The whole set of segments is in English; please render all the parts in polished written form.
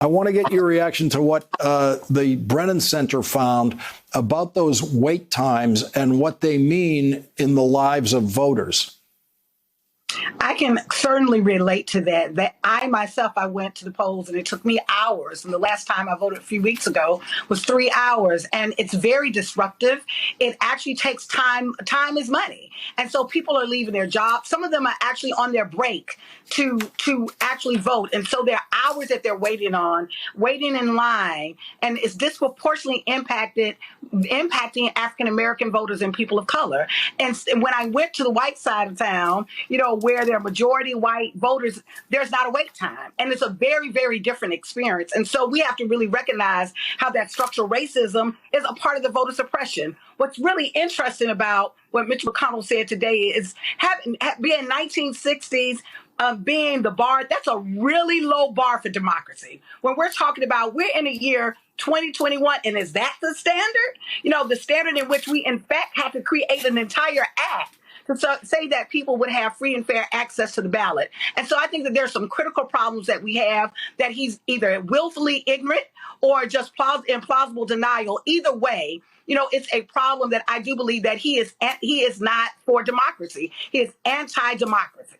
I want to get your reaction to what the Brennan Center found about those wait times and what they mean in the lives of voters. I can certainly relate to that. I went to the polls and it took me hours. And the last time I voted a few weeks ago was 3 hours. And it's very disruptive. It actually takes time. Time is money. And so people are leaving their jobs. Some of them are actually on their break to actually vote. And so there are hours that they're waiting in line. And it's disproportionately impacting African-American voters and people of color. And when I went to the white side of town, where there are majority white voters, there's not a wait time. And it's a very, very different experience. And so we have to really recognize how that structural racism is a part of the voter suppression. What's really interesting about what Mitch McConnell said today is being 1960s, being the bar, that's a really low bar for democracy. When we're talking about, we're in a year 2021, and is that the standard? The standard in which we, in fact, have to create an entire act to say that people would have free and fair access to the ballot. And so I think that there's some critical problems that we have, that he's either willfully ignorant or just implausible denial. Either way, it's a problem that I do believe that he is not for democracy. He is anti-democracy.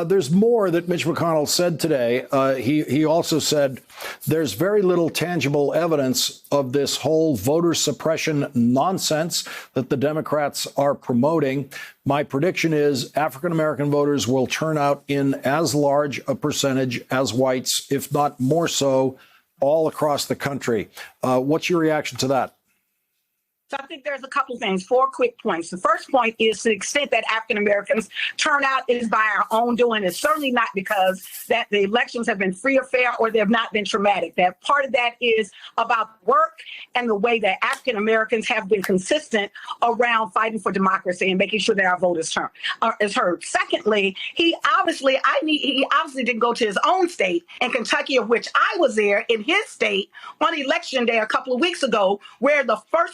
There's more that Mitch McConnell said today. He also said there's very little tangible evidence of this whole voter suppression nonsense that the Democrats are promoting. My prediction is African-American voters will turn out in as large a percentage as whites, if not more so, all across the country. What's your reaction to that? So I think there's a couple of things, 4 quick points. The first point is, to the extent that African Americans turn out is by our own doing. It's certainly not because that the elections have been free or fair or they have not been traumatic. That part of that is about work and the way that African Americans have been consistent around fighting for democracy and making sure that our vote is heard. Secondly, he obviously didn't go to his own state in Kentucky, of which I was there, in his state on election day a couple of weeks ago, where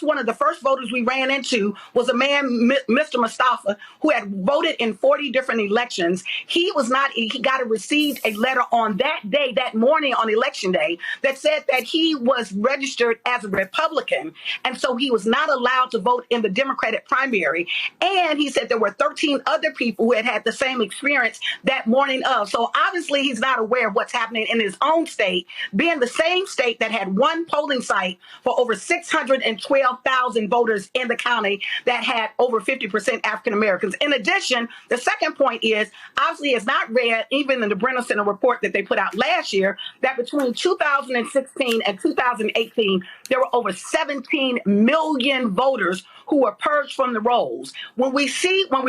one of the first voters we ran into was a man, Mr. Mustafa, who had voted in 40 different elections. He received a letter on that day, that morning on election day, that said that he was registered as a Republican. And so he was not allowed to vote in the Democratic primary. And he said there were 13 other people who had the same experience that morning of. So obviously he's not aware of what's happening in his own state, being the same state that had one polling site for over 612,000 voters in the county that had over 50% African Americans. In addition, the second point is, obviously it's not read, even in the Brennan Center report that they put out last year, that between 2016 and 2018, there were over 17 million voters who were purged from the rolls. When we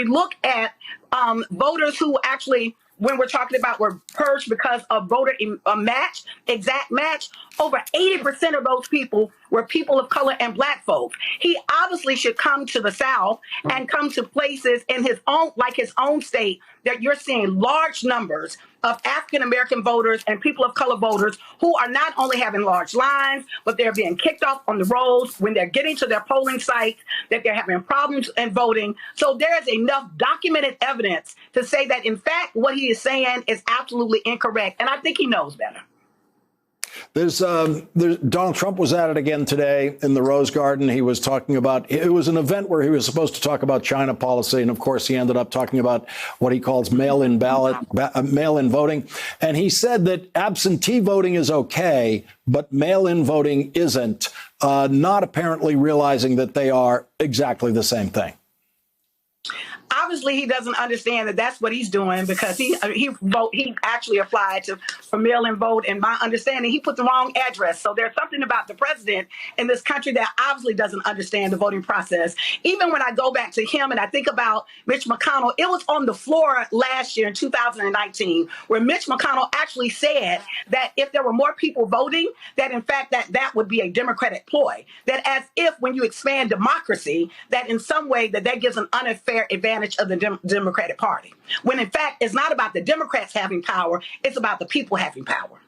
look at voters who actually, when we're talking about were purged because of voter exact match, over 80% of those people were people of color and Black folks. He obviously should come to the South and come to places in his own state that you're seeing large numbers of African-American voters and people of color voters who are not only having large lines, but they're being kicked off on the rolls when they're getting to their polling sites, that they're having problems in voting. So there is enough documented evidence to say that, in fact, what he is saying is absolutely incorrect. And I think he knows better. Donald Trump was at it again today in the Rose Garden. He was talking about, it was an event where he was supposed to talk about China policy. And of course, he ended up talking about what he calls mail-in voting. And he said that absentee voting is OK, but mail-in voting isn't, not apparently realizing that they are exactly the same thing. Obviously, he doesn't understand that that's what he's doing, because he actually applied for mail-in vote. And my understanding, he put the wrong address. So there's something about the president in this country that obviously doesn't understand the voting process. Even when I go back to him and I think about Mitch McConnell, it was on the floor last year in 2019 where Mitch McConnell actually said that if there were more people voting, that in fact that would be a Democratic ploy. That as if when you expand democracy, that in some way that gives an unfair advantage of the Democratic Party, when in fact it's not about the Democrats having power, it's about the people having power.